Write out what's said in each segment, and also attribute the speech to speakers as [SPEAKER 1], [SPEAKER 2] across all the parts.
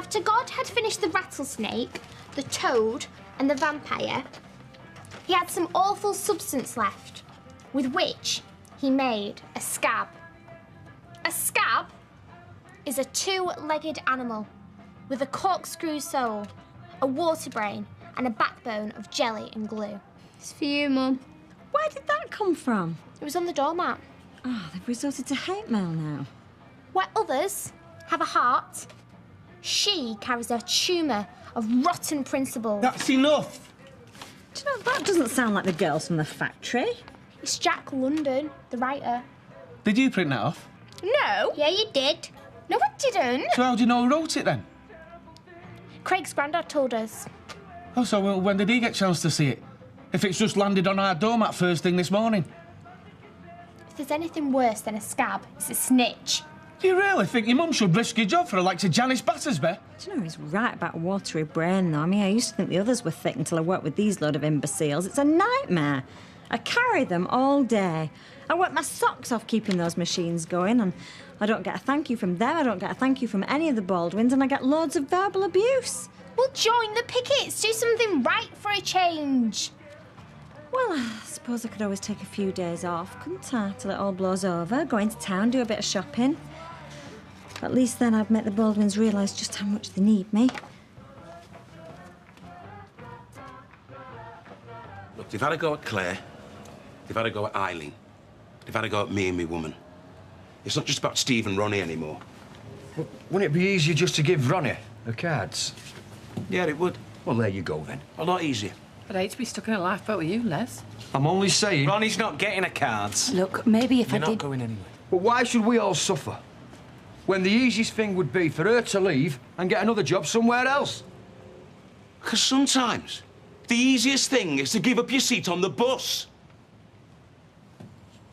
[SPEAKER 1] After God had finished the rattlesnake, the toad and the vampire, he had some awful substance left, with which he made a scab. A scab is a two-legged animal with a corkscrew soul, a water brain, and a backbone of jelly and glue.
[SPEAKER 2] It's for you, Mum.
[SPEAKER 3] Where did that come from?
[SPEAKER 1] It was on the doormat.
[SPEAKER 3] Oh, they've resorted to hate mail now.
[SPEAKER 1] Where others have a heart, she carries a tumour of rotten principles.
[SPEAKER 4] That's enough!
[SPEAKER 3] Do you know, that doesn't sound like the girls from the factory.
[SPEAKER 1] It's Jack London, the writer.
[SPEAKER 4] Did you print that off?
[SPEAKER 1] No. Yeah, you did. No, I didn't.
[SPEAKER 4] So how do you know who wrote it then?
[SPEAKER 1] Craig's granddad told us.
[SPEAKER 4] Oh, so when did he get a chance to see it? If it's just landed on our doormat first thing this morning?
[SPEAKER 1] If there's anything worse than a scab, it's a snitch.
[SPEAKER 4] Do you really think your mum should risk your job for the likes of Janice Battersby?
[SPEAKER 3] Do you know, he's right about a watery brain, though. I mean, I used to think the others were thick until I worked with these load of imbeciles. It's a nightmare. I carry them all day. I work my socks off keeping those machines going, and I don't get a thank you from them, I don't get a thank you from any of the Baldwins, and I get loads of verbal abuse.
[SPEAKER 1] Well, join the pickets. Do something right for a change.
[SPEAKER 3] Well, I suppose I could always take a few days off, couldn't I, till it all blows over, go into town, do a bit of shopping. At least then I'd make the Baldwins realise just how much they need me.
[SPEAKER 5] Look, they've had a go at Claire, they've had a go at Eileen, they've had a go at me and me woman. It's not just about Steve and Ronnie anymore.
[SPEAKER 6] Well, wouldn't it be easier just to give Ronnie the cards?
[SPEAKER 5] Yeah, it would.
[SPEAKER 6] Well, there you go, then.
[SPEAKER 5] A lot easier.
[SPEAKER 7] I'd hate to be stuck in a lifeboat with you, Les.
[SPEAKER 6] I'm only saying...
[SPEAKER 8] Ronnie's not getting her cards.
[SPEAKER 7] Look, maybe if
[SPEAKER 8] You're
[SPEAKER 7] I
[SPEAKER 8] not
[SPEAKER 7] did...
[SPEAKER 8] going anywhere.
[SPEAKER 6] But why should we all suffer? When the easiest thing would be for her to leave and get another job somewhere else.
[SPEAKER 5] Because sometimes the easiest thing is to give up your seat on the bus.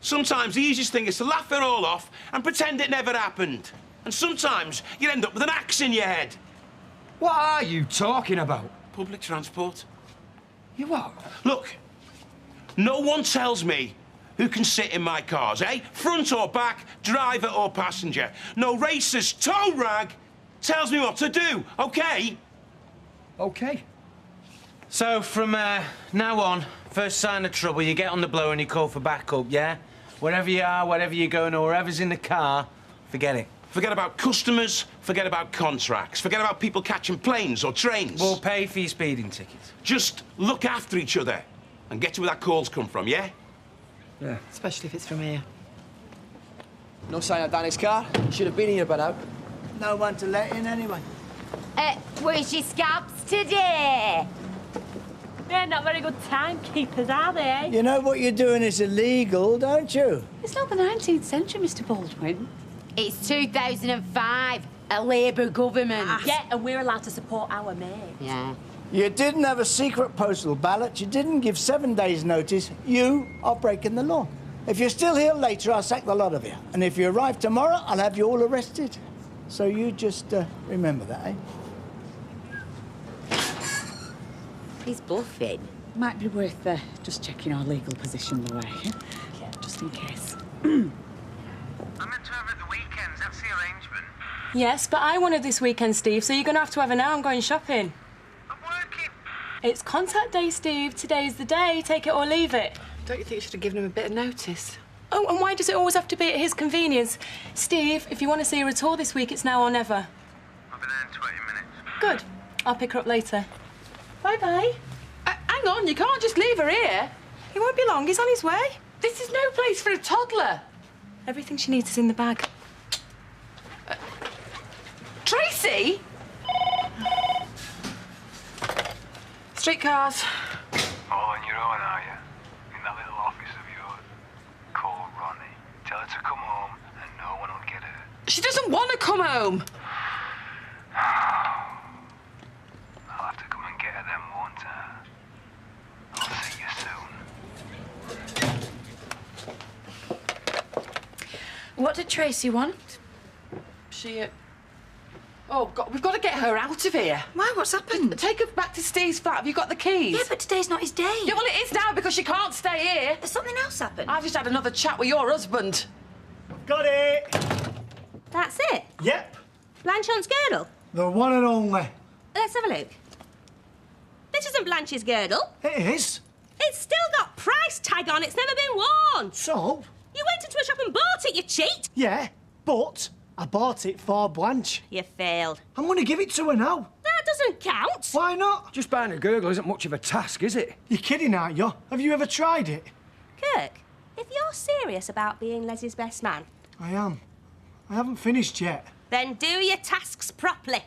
[SPEAKER 5] Sometimes the easiest thing is to laugh it all off and pretend it never happened. And sometimes you end up with an axe in your head.
[SPEAKER 6] What are you talking about?
[SPEAKER 5] Public transport.
[SPEAKER 6] You what?
[SPEAKER 5] Look, no one tells me who can sit in my cars, eh? Front or back, driver or passenger. No racist tow rag tells me what to do, OK?
[SPEAKER 6] OK.
[SPEAKER 8] So, from now on, first sign of trouble, you get on the blower and you call for backup, yeah? Wherever you are, wherever you're going, or wherever's in the car, forget it.
[SPEAKER 5] Forget about customers, forget about contracts, forget about people catching planes or trains.
[SPEAKER 8] We'll pay for your speeding tickets.
[SPEAKER 5] Just look after each other and get to where that call's come from, yeah?
[SPEAKER 6] Yeah.
[SPEAKER 7] Especially if it's from here.
[SPEAKER 9] No sign of Danny's car. Should have been here by now.
[SPEAKER 10] No one to let in anyway.
[SPEAKER 2] Where's your scabs today? They're not very good timekeepers, are they?
[SPEAKER 10] You know what you're doing is illegal, don't you?
[SPEAKER 7] It's not the 19th century, Mr. Baldwin.
[SPEAKER 2] It's 2005, a Labour government.
[SPEAKER 11] Yeah, and we're allowed to support our mates.
[SPEAKER 2] Yeah.
[SPEAKER 10] You didn't have a secret postal ballot. You didn't give 7 days' notice. You are breaking the law. If you're still here later, I'll sack the lot of you. And if you arrive tomorrow, I'll have you all arrested. So you just remember that, eh?
[SPEAKER 2] He's bluffing.
[SPEAKER 7] Might be worth just checking our legal position the way, yeah, just in case.
[SPEAKER 12] I'm meant to have it the weekends, that's the arrangement.
[SPEAKER 11] Yes, but I wanted this weekend, Steve, so you're going to have to have it now. I'm going shopping.
[SPEAKER 12] I'm working.
[SPEAKER 11] It's contact day, Steve. Today's the day. Take it or leave it.
[SPEAKER 7] Don't you think you should have given him a bit of notice?
[SPEAKER 11] Oh, and why does it always have to be at his convenience? Steve, if you want to see her at all this week, it's now or never.
[SPEAKER 12] I'll be there in 20 minutes.
[SPEAKER 11] Good. I'll pick her up later. Bye-bye.
[SPEAKER 7] Hang on, you can't just leave her here.
[SPEAKER 11] He won't be long. He's on his way.
[SPEAKER 7] This is no place for a toddler.
[SPEAKER 11] Everything she needs is in the bag.
[SPEAKER 7] Tracy? Streetcars.
[SPEAKER 12] All on your own, are you? In that little office of yours? Call Ronnie. Tell her to come home and no one will get her.
[SPEAKER 7] She doesn't want to come home.
[SPEAKER 12] I'll have to come and get her then, won't I? I'll see you soon.
[SPEAKER 7] What did Tracy want? She, Oh, God, we've got to get her out of here.
[SPEAKER 13] Why? What's happened?
[SPEAKER 7] Take her back to Steve's flat. Have you got the keys?
[SPEAKER 13] Yeah, but today's not his day.
[SPEAKER 7] Yeah, well, it is now because she can't stay here.
[SPEAKER 13] Has something else happened?
[SPEAKER 7] I've just had another chat with your husband.
[SPEAKER 10] Got it!
[SPEAKER 11] That's it?
[SPEAKER 10] Yep.
[SPEAKER 11] Blanchard's girdle?
[SPEAKER 10] The one and only.
[SPEAKER 13] Let's have a look. This isn't Blanche's girdle.
[SPEAKER 10] It is.
[SPEAKER 13] It's still got price tag on. It's never been worn.
[SPEAKER 10] So?
[SPEAKER 13] You went into a shop and bought it, you cheat.
[SPEAKER 10] Yeah, but I bought it for Blanche.
[SPEAKER 13] You failed.
[SPEAKER 10] I'm going to give it to her now.
[SPEAKER 13] That doesn't count.
[SPEAKER 10] Why not?
[SPEAKER 6] Just buying a gurgle isn't much of a task, is it?
[SPEAKER 10] You're kidding, aren't you? Have you ever tried it?
[SPEAKER 13] Kirk, if you're serious about being Leslie's best man...
[SPEAKER 10] I am. I haven't finished yet.
[SPEAKER 13] Then do your tasks properly.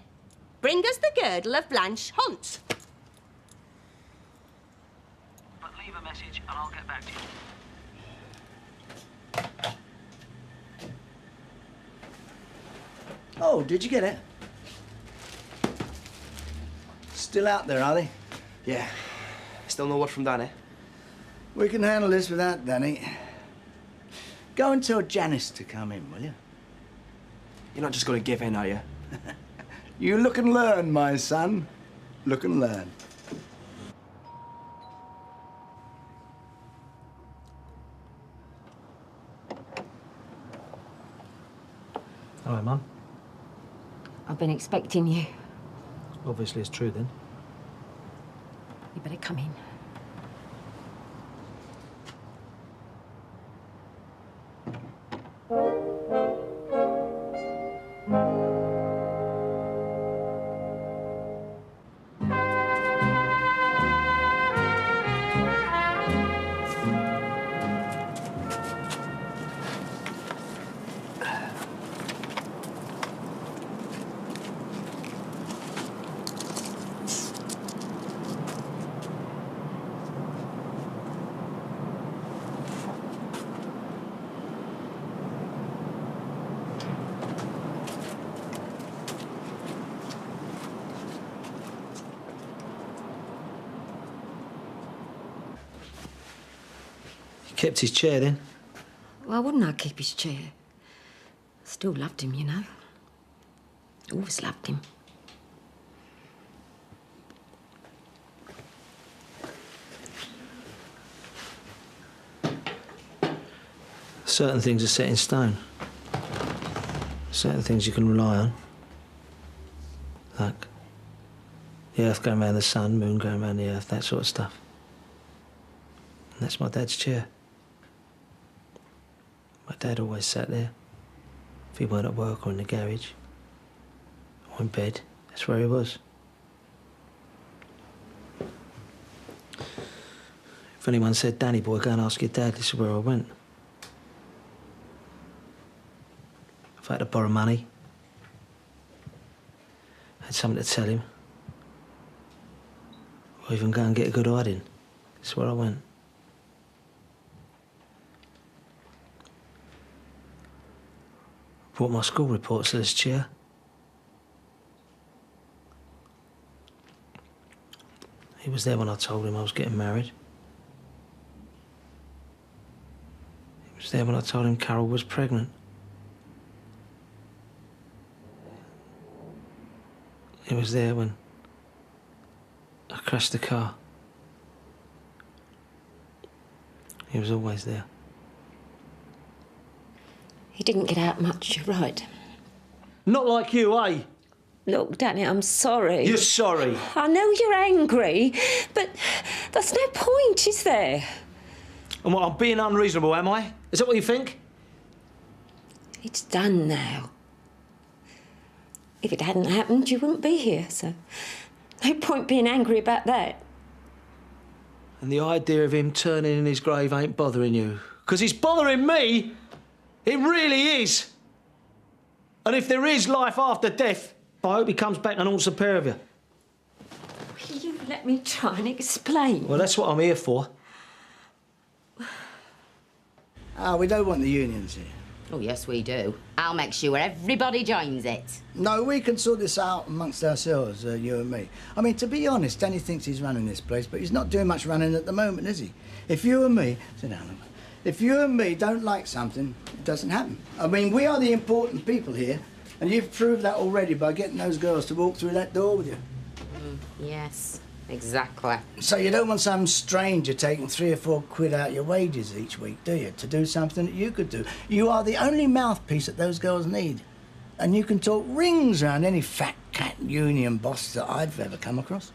[SPEAKER 13] Bring us the girdle of Blanche Hunt.
[SPEAKER 12] But leave a message and I'll get back to you.
[SPEAKER 10] Oh, did you get it? Still out there, are they?
[SPEAKER 9] Yeah. Still no word from Danny.
[SPEAKER 10] We can handle this without Danny. Go and tell Janice to come in, will you?
[SPEAKER 9] You're not just going to give in, are you?
[SPEAKER 10] You look and learn, my son. Look and learn.
[SPEAKER 14] Hello, Mum.
[SPEAKER 2] I've been expecting you.
[SPEAKER 14] Obviously, it's true then.
[SPEAKER 2] You better come in.
[SPEAKER 14] Kept his chair then?
[SPEAKER 2] Why wouldn't I keep his chair? I still loved him, you know. Always loved him.
[SPEAKER 14] Certain things are set in stone. Certain things you can rely on. Like the earth going around the sun, moon going around the earth, that sort of stuff. And that's my dad's chair. My dad always sat there. If he weren't at work or in the garage or in bed, that's where he was. If anyone said, Danny boy, go and ask your dad, this is where I went. If I had to borrow money, had something to tell him, or even go and get a good hiding, this is where I went. Brought my school reports to this chair. He was there when I told him I was getting married. He was there when I told him Carol was pregnant. He was there when I crashed the car. He was always there.
[SPEAKER 2] He didn't get out much, you're right.
[SPEAKER 14] Not like you, eh?
[SPEAKER 2] Look, Danny, I'm sorry.
[SPEAKER 14] You're sorry.
[SPEAKER 2] I know you're angry, but that's no point, is there?
[SPEAKER 14] And what, I'm being unreasonable, am I? Is that what you think?
[SPEAKER 2] It's done now. If it hadn't happened, you wouldn't be here, so no point being angry about that.
[SPEAKER 14] And the idea of him turning in his grave ain't bothering you. 'Cause it's bothering me. It really is. And if there is life after death, I hope he comes back and haunts a pair of you.
[SPEAKER 2] Will you let me try and explain?
[SPEAKER 14] Well, that's what I'm here for.
[SPEAKER 10] We don't want the unions here.
[SPEAKER 15] Oh, yes, we do. I'll make sure everybody joins it.
[SPEAKER 10] No, we can sort this out amongst ourselves, you and me. I mean, to be honest, Danny thinks he's running this place, but he's not doing much running at the moment, is he? If you and me... Sit down, if you and me don't like something, it doesn't happen. I mean, we are the important people here, and you've proved that already by getting those girls to walk through that door with you.
[SPEAKER 15] Yes, exactly.
[SPEAKER 10] So you don't want some stranger taking 3 or 4 quid out your wages each week, do you, to do something that you could do? You are the only mouthpiece that those girls need. And you can talk rings around any fat cat union boss that I've ever come across.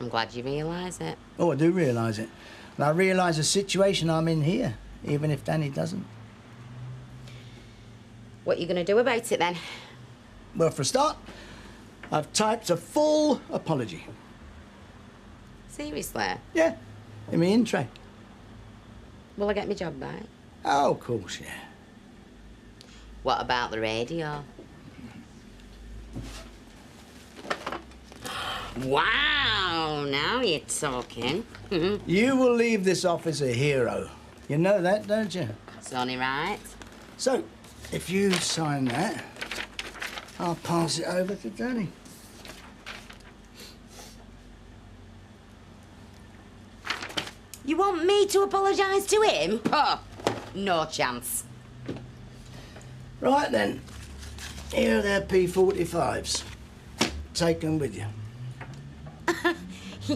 [SPEAKER 15] I'm glad you realise it.
[SPEAKER 10] Oh, I do realise it. And I realise the situation I'm in here, even if Danny doesn't.
[SPEAKER 15] What are you going to do about it, then?
[SPEAKER 10] Well, for a start, I've typed a full apology.
[SPEAKER 15] Seriously?
[SPEAKER 10] Yeah, in my intro.
[SPEAKER 15] Will I get my job back?
[SPEAKER 10] Oh, of course, yeah.
[SPEAKER 15] What about the radio? Wow, now you're talking.
[SPEAKER 10] You will leave this office a hero. You know that, don't you?
[SPEAKER 15] It's only right.
[SPEAKER 10] So, if you sign that, I'll pass it over to Danny.
[SPEAKER 15] You want me to apologise to him? Oh, no chance.
[SPEAKER 10] Right then, here are their P45s. Take them with you.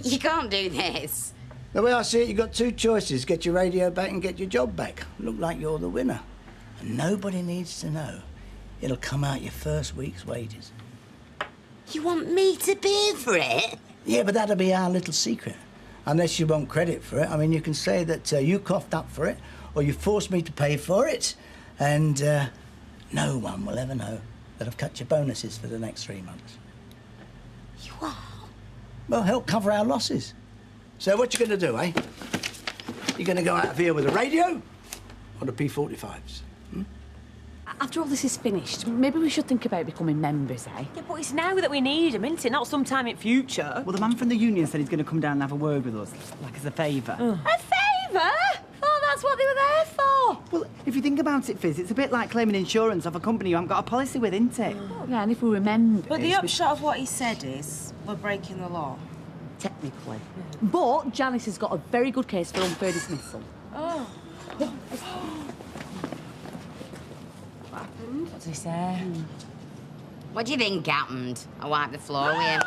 [SPEAKER 15] You can't do this.
[SPEAKER 10] The way I see it, you've got two choices. Get your radio back and get your job back. Look like you're the winner. And nobody needs to know. It'll come out your first week's wages.
[SPEAKER 15] You want me to pay for it?
[SPEAKER 10] Yeah, but that'll be our little secret. Unless you want credit for it. I mean, you can say that you coughed up for it, or you forced me to pay for it, and no one will ever know that I've cut your bonuses for the next 3 months.
[SPEAKER 15] You are?
[SPEAKER 10] Well, help cover our losses. So what you going to do, eh? You going to go out of here with a radio or the P45s?
[SPEAKER 2] After all this is finished, maybe we should think about becoming members, eh?
[SPEAKER 3] Yeah, but it's now that we need him, isn't it? Not sometime in future.
[SPEAKER 16] Well, the man from the union said he's going to come down and have a word with us, like as a favour.
[SPEAKER 3] A favour? Oh, that's what they were there for.
[SPEAKER 16] Well, if you think about it, Fizz, it's a bit like claiming insurance off a company you haven't got a policy with, isn't it?
[SPEAKER 2] Yeah, and if we remember...
[SPEAKER 3] But the upshot of what he said is we're breaking the law.
[SPEAKER 2] Technically. But Janice has got a very good case for unfair dismissal.
[SPEAKER 3] Oh. What did he say?
[SPEAKER 15] What do you think happened? I wiped the floor with him.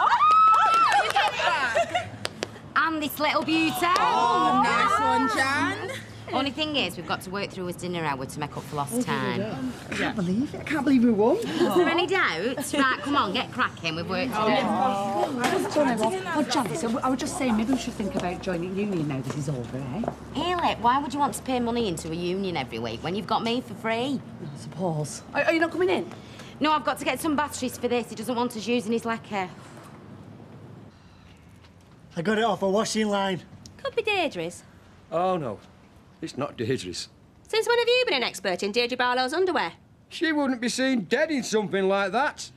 [SPEAKER 15] And this little beauty.
[SPEAKER 17] Oh, nice one, Jan.
[SPEAKER 15] Only thing is, we've got to work through his dinner hour to make up for lost time.
[SPEAKER 16] I can't believe it. I can't believe we won.
[SPEAKER 15] Is there any doubt? Right, come on, get cracking. We've worked to do.
[SPEAKER 2] Oh, Janice, I was just saying, maybe we should think about joining union now this is over, eh?
[SPEAKER 15] Haley, why would you want to pay money into a union every week when you've got me for free?
[SPEAKER 2] I suppose. Are you not coming in?
[SPEAKER 15] No, I've got to get some batteries for this. He doesn't want us using his lacquer.
[SPEAKER 18] I got it off a washing line.
[SPEAKER 13] Could be Deirdre's.
[SPEAKER 6] Oh, no. It's not Deirdre's.
[SPEAKER 13] Since when have you been an expert in Deirdre Barlow's underwear?
[SPEAKER 6] She wouldn't be seen dead in something like that.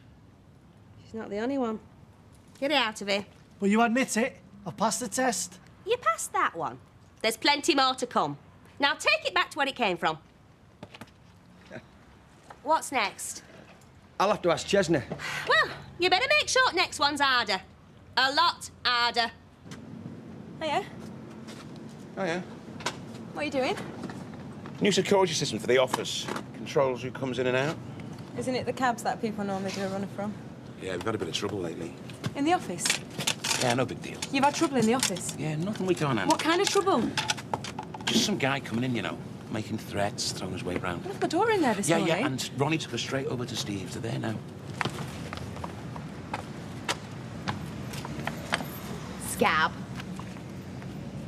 [SPEAKER 13] She's not the only one. Get it out of here.
[SPEAKER 18] Well, you admit it. I've passed the test.
[SPEAKER 13] You passed that one. There's plenty more to come. Now take it back to where it came from. What's next?
[SPEAKER 6] I'll have to ask Chesney.
[SPEAKER 13] Well, you better make sure next one's harder. A lot harder.
[SPEAKER 3] Hiya.
[SPEAKER 5] Oh, yeah.
[SPEAKER 3] What are you doing?
[SPEAKER 5] New security system for the office. Controls who comes in and out.
[SPEAKER 19] Isn't it the cabs that people normally do a runner from?
[SPEAKER 5] Yeah, we've had a bit of trouble lately.
[SPEAKER 19] In the office?
[SPEAKER 5] Yeah, no big deal.
[SPEAKER 19] You've had trouble in the office?
[SPEAKER 5] Yeah, nothing we can't handle.
[SPEAKER 19] What kind of trouble?
[SPEAKER 5] Just some guy coming in, you know, making threats, throwing his weight round.
[SPEAKER 19] Left the door in there this morning.
[SPEAKER 5] Yeah, and Ronnie took us straight over to Steve's. They're there now.
[SPEAKER 15] Scab.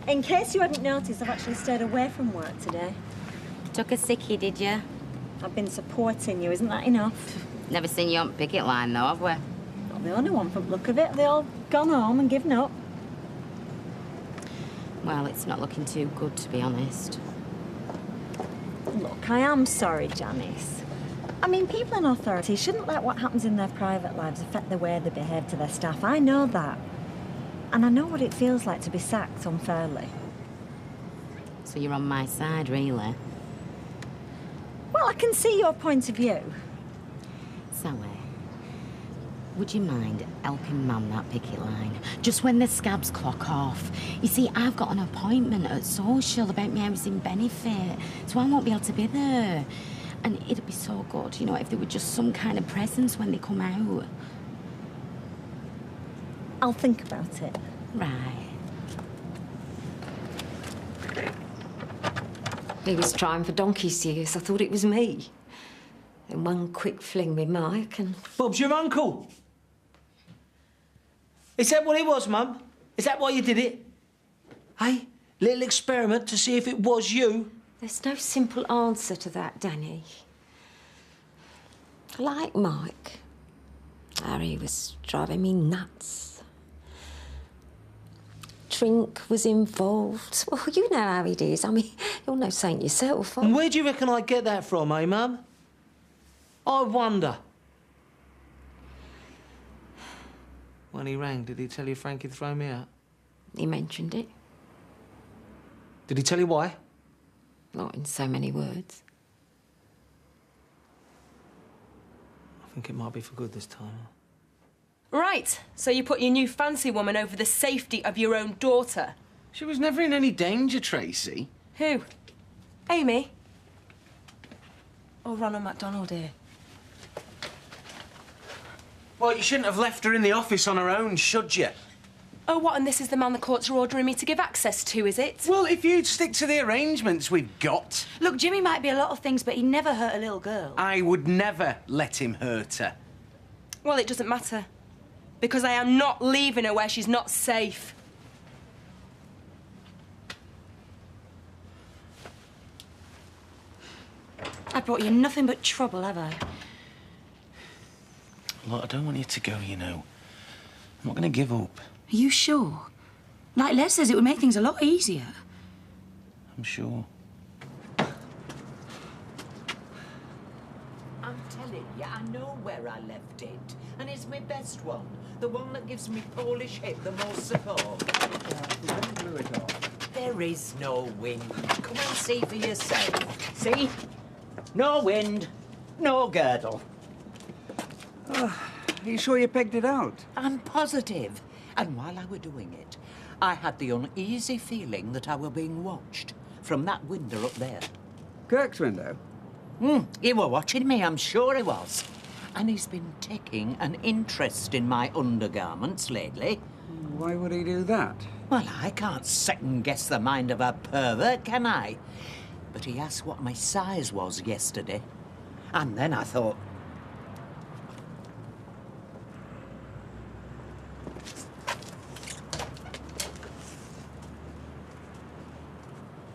[SPEAKER 3] In case you hadn't noticed, I've actually stayed away from work today.
[SPEAKER 15] Took a sickie, did you?
[SPEAKER 3] I've been supporting you, isn't that enough?
[SPEAKER 15] Never seen you on picket line, though, have we?
[SPEAKER 3] Not the only one from the look of it. They all gone home and given up.
[SPEAKER 15] Well, it's not looking too good, to be honest.
[SPEAKER 3] Look, I am sorry, Janice. I mean, people in authority shouldn't let what happens in their private lives affect the way they behave to their staff. I know that. And I know what it feels like to be sacked unfairly.
[SPEAKER 15] So you're on my side, really?
[SPEAKER 3] Well, I can see your point of view.
[SPEAKER 15] So, would you mind helping man that picket line? Just when the scabs clock off. You see, I've got an appointment at social about my housing benefit, so I won't be able to be there. And it'd be so good, you know, if there were just some kind of presence when they come out.
[SPEAKER 3] I'll think about it.
[SPEAKER 15] Right.
[SPEAKER 20] He was trying for donkey's years. I thought it was me. in one quick fling with Mike and...
[SPEAKER 14] Bob's your uncle. Is that what it was, Mum? Is that why you did it? Hey, little experiment to see if it was you.
[SPEAKER 20] There's no simple answer to that, Danny. I like Mike. Harry was driving me nuts. Drink was involved. Well, you know how it is. I mean, you're no saint yourself.
[SPEAKER 14] And where do you reckon I get that from, eh, Mum? I wonder. When he rang, did he tell you Frankie'd thrown me out?
[SPEAKER 20] He mentioned it.
[SPEAKER 14] Did he tell you why?
[SPEAKER 20] Not in so many words.
[SPEAKER 14] I think it might be for good this time.
[SPEAKER 11] Right, so you put your new fancy woman over the safety of your own daughter.
[SPEAKER 8] She was never in any danger, Tracy.
[SPEAKER 11] Who? Amy? Or Ronald MacDonald here?
[SPEAKER 8] Well, you shouldn't have left her in the office on her own, should you?
[SPEAKER 11] Oh, what, and this is the man the courts are ordering me to give access to, is it?
[SPEAKER 8] Well, if you'd stick to the arrangements we've got...
[SPEAKER 2] Look, Jimmy might be a lot of things, but he never hurt a little girl.
[SPEAKER 8] I would never let him hurt her.
[SPEAKER 11] Well, it doesn't matter. Because I am not leaving her where she's not safe.
[SPEAKER 2] I brought you nothing but trouble, have I?
[SPEAKER 8] Look, I don't want you to go, you know. I'm not going to give up.
[SPEAKER 2] Are you sure? Like Les says, it would make things a lot easier.
[SPEAKER 8] I'm sure.
[SPEAKER 21] I'm telling you, I know where I left it. And it's my best one. The one that gives me Polish hip the most support. There is no wind. Come and see for yourself. See? No wind, no girdle.
[SPEAKER 22] Are you sure you pegged it out?
[SPEAKER 21] I'm positive. And while I were doing it, I had the uneasy feeling that I were being watched from that window up there.
[SPEAKER 22] Kirk's window?
[SPEAKER 21] He were watching me, I'm sure he was. And he's been taking an interest in my undergarments lately.
[SPEAKER 22] Why would he do that?
[SPEAKER 21] Well, I can't second-guess the mind of a pervert, can I? But he asked what my size was yesterday. And then I thought...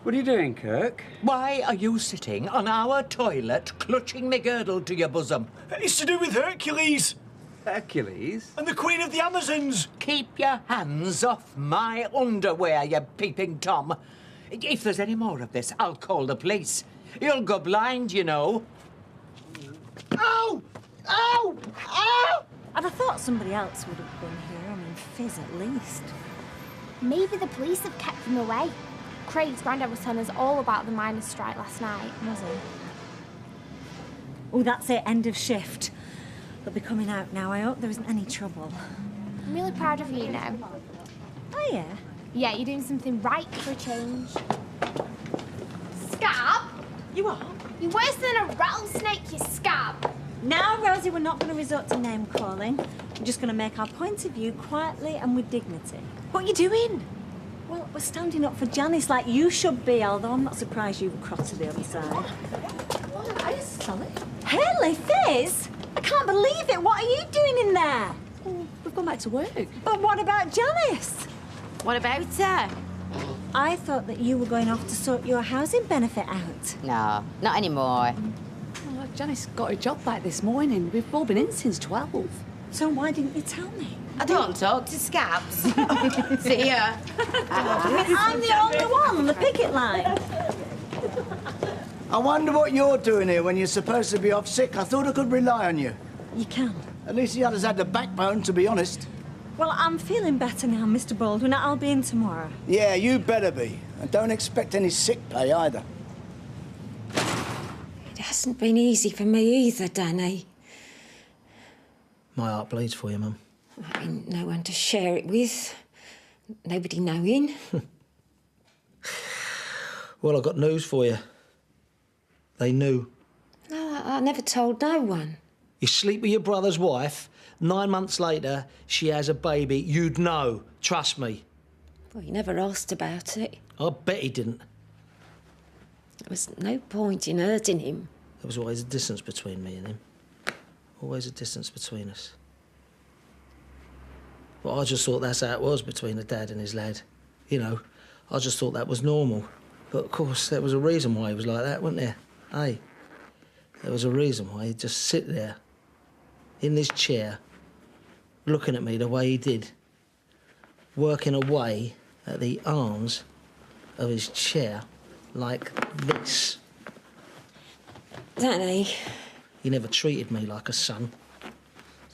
[SPEAKER 22] What are you doing, Kirk?
[SPEAKER 21] Why are you sitting on our toilet, clutching me girdle to your bosom?
[SPEAKER 23] It's to do with Hercules.
[SPEAKER 22] Hercules?
[SPEAKER 23] And the Queen of the Amazons.
[SPEAKER 21] Keep your hands off my underwear, you peeping Tom. If there's any more of this, I'll call the police. You'll go blind, you know.
[SPEAKER 2] Ow! Ow! Ow! I'd have thought somebody else would have been here. I mean, Fizz at least.
[SPEAKER 1] Maybe the police have kept them away. Craig's granddad was telling us all about the miners' strike last night.
[SPEAKER 2] Was he? Oh, that's it. End of shift. They'll be coming out now. I hope there isn't any trouble.
[SPEAKER 1] I'm really proud of you, you know.
[SPEAKER 2] Oh, yeah?
[SPEAKER 1] Yeah, you're doing something right for a change. Scab?
[SPEAKER 2] You are?
[SPEAKER 1] You're worse than a rattlesnake, you scab.
[SPEAKER 2] Now, Rosie, we're not going to resort to name-calling. We're just going to make our point of view quietly and with dignity. What are you doing? Well, we're standing up for Janice like you should be, although I'm not surprised you were cross to the other side.
[SPEAKER 1] What? I just saw it.
[SPEAKER 2] Haley, Fizz! I can't believe it. What are you doing in there?
[SPEAKER 11] Well, we've gone back to work.
[SPEAKER 2] But what about Janice?
[SPEAKER 15] What about her?
[SPEAKER 2] I thought that you were going off to sort your housing benefit out.
[SPEAKER 15] No, not anymore.
[SPEAKER 7] Well, Janice got a job back this morning. We've all been in since 12.
[SPEAKER 2] So why didn't you tell me?
[SPEAKER 15] I don't talk to scabs. See ya.
[SPEAKER 2] I'm the only one on the picket line.
[SPEAKER 10] I wonder what you're doing here when you're supposed to be off sick. I thought I could rely on you.
[SPEAKER 2] You can.
[SPEAKER 10] At least the others had the backbone, to be honest.
[SPEAKER 2] Well, I'm feeling better now, Mr. Baldwin. I'll be in tomorrow.
[SPEAKER 10] Yeah, you better be. And don't expect any sick pay either.
[SPEAKER 20] It hasn't been easy for me either, Danny.
[SPEAKER 14] My heart bleeds for you, Mum.
[SPEAKER 20] Having no one to share it with. Nobody knowing.
[SPEAKER 14] Well, I've got news for you. They knew.
[SPEAKER 20] No, I never told no one.
[SPEAKER 14] You sleep with your brother's wife, 9 months later, she has a baby, you'd know. Trust me.
[SPEAKER 20] Well, he never asked about it.
[SPEAKER 14] I bet he didn't.
[SPEAKER 20] There was no point in hurting him.
[SPEAKER 14] there was always a distance between me and him. Always a distance between us. But I just thought that's how it was between a dad and his lad. You know, I just thought that was normal. But of course, there was a reason why he was like that, wasn't there? Hey, there was a reason why he'd just sit there in this chair, looking at me the way he did, working away at the arms of his chair like this.
[SPEAKER 20] Danny.
[SPEAKER 14] He never treated me like a son,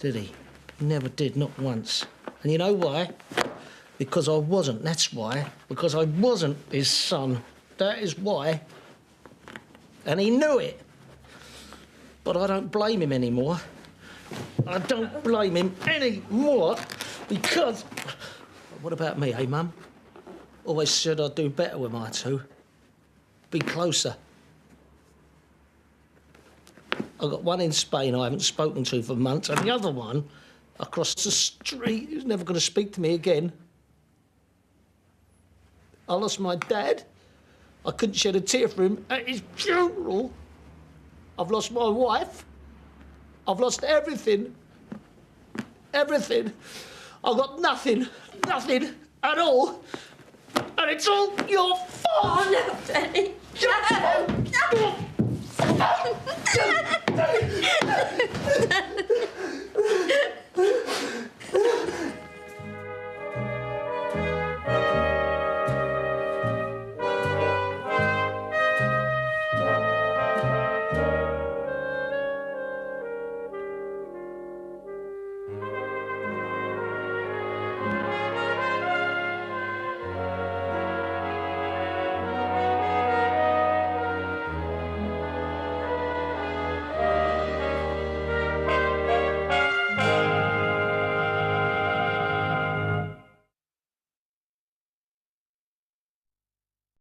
[SPEAKER 14] did he? He never did, not once. And you know why? Because I wasn't, that's why. Because I wasn't his son. That is why. And he knew it. But I don't blame him anymore. I don't blame him anymore because... What about me, eh, Mum? Always said I'd do better with my two. Be closer. I've got one in Spain I haven't spoken to for months, and the other one across the street who's never going to speak to me again. I lost my dad. I couldn't shed a tear for him at his funeral. I've lost my wife. I've lost everything. Everything. I've got nothing. Nothing at all. And it's all your fault.
[SPEAKER 20] Oh, no, Danny. No.